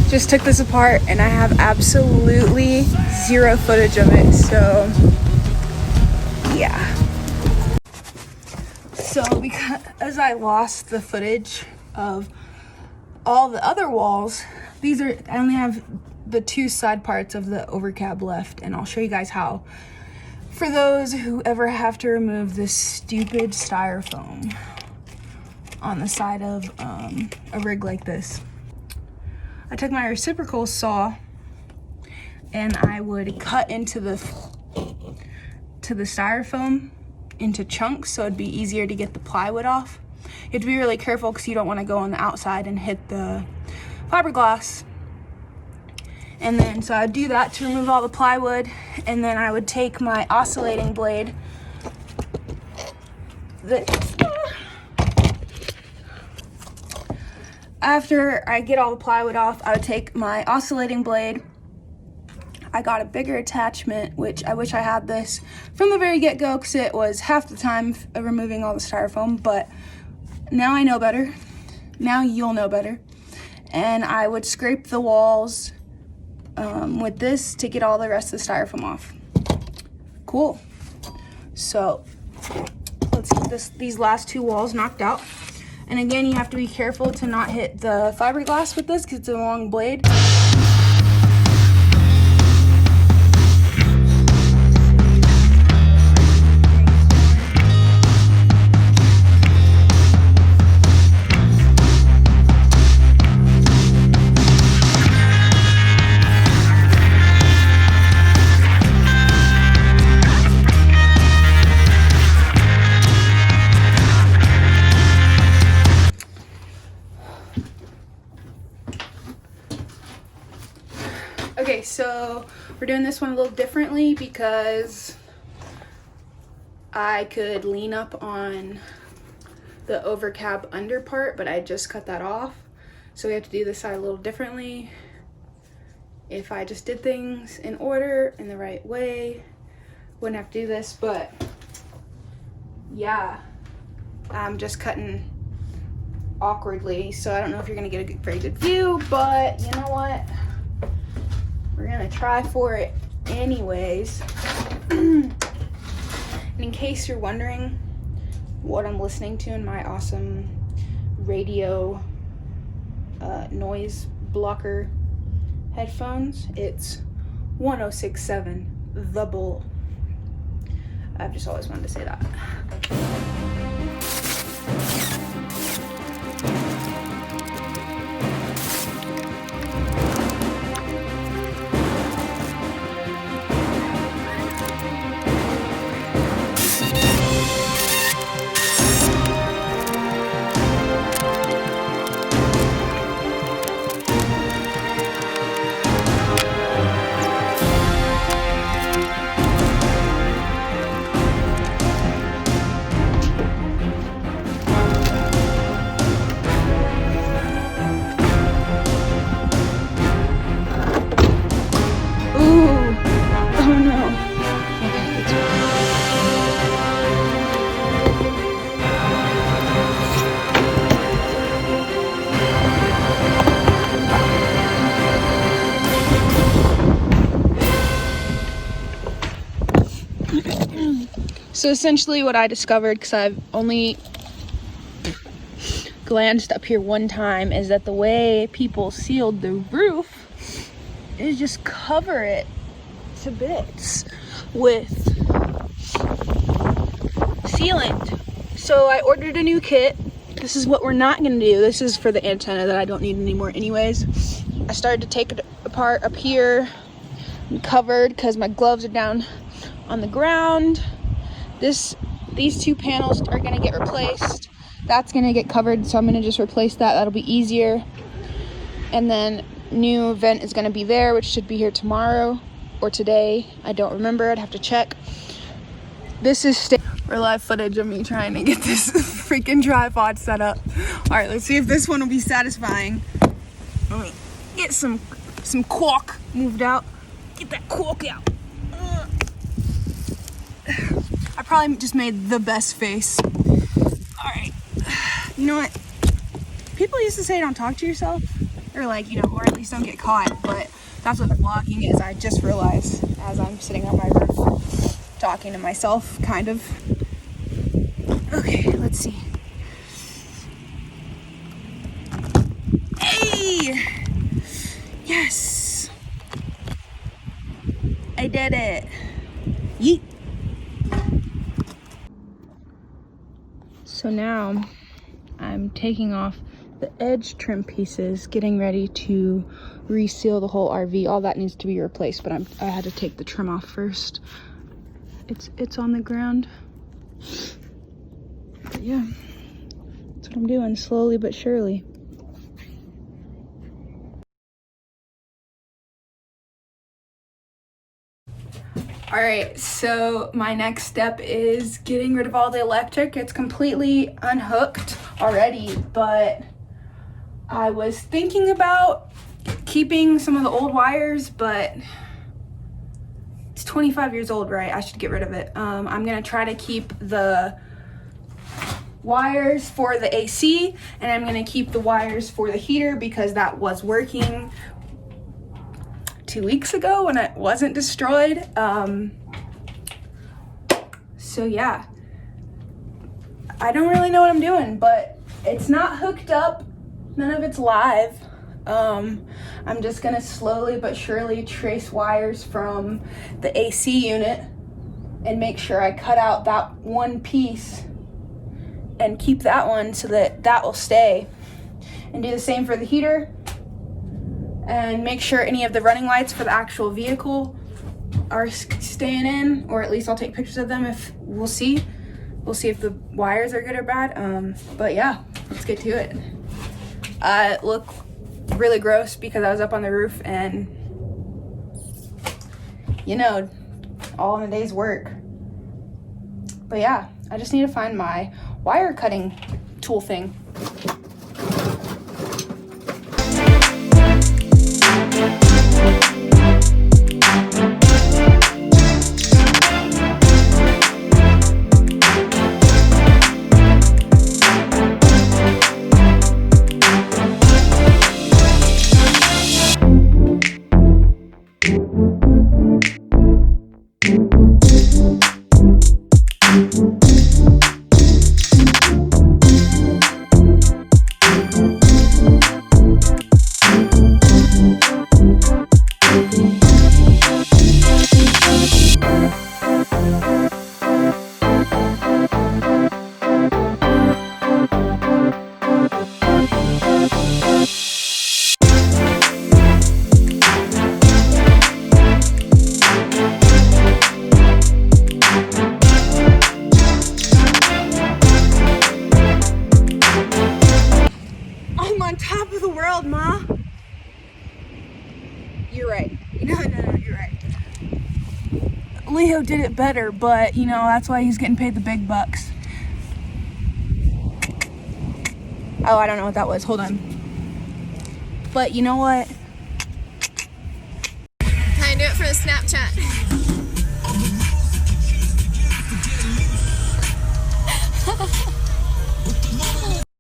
just took this apart and I have absolutely zero footage of it, so yeah. So because I lost the footage of all the other walls, I only have the two side parts of the overcab left, and I'll show you guys how. For those who ever have to remove this stupid styrofoam on the side of a rig like this, I took my reciprocal saw and I would cut into the styrofoam into chunks so it'd be easier to get the plywood off. You have to be really careful because you don't want to go on the outside and hit the fiberglass. And then so I'd do that to remove all the plywood, and then I would take my oscillating blade after I get all the plywood off, I would take my oscillating blade. I got a bigger attachment, which I wish I had this from the very get-go because it was half the time of removing all the styrofoam, but now I know better. Now you'll know better. And I would scrape the walls with this to get all the rest of the styrofoam off. Cool. So let's get these last two walls knocked out. And again, you have to be careful to not hit the fiberglass with this because it's a long blade. Okay, so we're doing this one a little differently because I could lean up on the overcab under part, but I just cut that off. So we have to do this side a little differently. If I just did things in order, in the right way, wouldn't have to do this, but yeah, I'm just cutting awkwardly, so I don't know if you're gonna get a very good view, but you know what? We're gonna try for it anyways. And in case you're wondering what I'm listening to in my awesome radio noise blocker headphones, it's 106.7 The Bull. I've just always wanted to say that. So essentially what I discovered, because I've only glanced up here one time, is that the way people sealed the roof is just cover it to bits with sealant. So I ordered a new kit. This is what we're not going to do. This is for the antenna that I don't need anymore anyways. I started to take it apart up here. I'm covered because my gloves are down on the ground. These two panels are going to get replaced. That's going to get covered, so I'm going to just replace that. That'll be easier. And then new vent is going to be there, which should be here tomorrow or today. I don't remember. I'd have to check. This is live footage of me trying to get this freaking tripod set up. All right, let's see if this one will be satisfying. Let me get some caulk moved out. Get that caulk out. I probably just made the best face. All right. You know what? People used to say don't talk to yourself. or like, you know, or at least don't get caught. But that's what vlogging is. I just realized as I'm sitting on my roof talking to myself, kind of. Okay, let's see. Hey! Yes! I did it. Yeet! So now I'm taking off the edge trim pieces, getting ready to reseal the whole RV. All that needs to be replaced, but I had to take the trim off first. It's on the ground. But yeah, that's what I'm doing, slowly but surely. All right, so my next step is getting rid of all the electric. It's completely unhooked already, but I was thinking about keeping some of the old wires, but it's 25 years old, right? I should get rid of it. I'm gonna try to keep the wires for the AC, and I'm gonna keep the wires for the heater because that was working 2 weeks ago when it wasn't destroyed. So yeah, I don't really know what I'm doing, but it's not hooked up. None of it's live. I'm just gonna slowly but surely trace wires from the AC unit and make sure I cut out that one piece and keep that one so that that will stay. And do the same for the heater. And make sure any of the running lights for the actual vehicle are staying in, or at least I'll take pictures of them if we'll see. We'll see if the wires are good or bad. But yeah, let's get to it. It looked really gross because I was up on the roof and, you know, all in a day's work. But yeah, I just need to find my wire cutting tool thing. Top of the world, Ma. You're right. No, you're right. Leo did it better, but you know, that's why he's getting paid the big bucks. Oh, I don't know what that was. Hold on. But you know what? I do it for the Snapchat.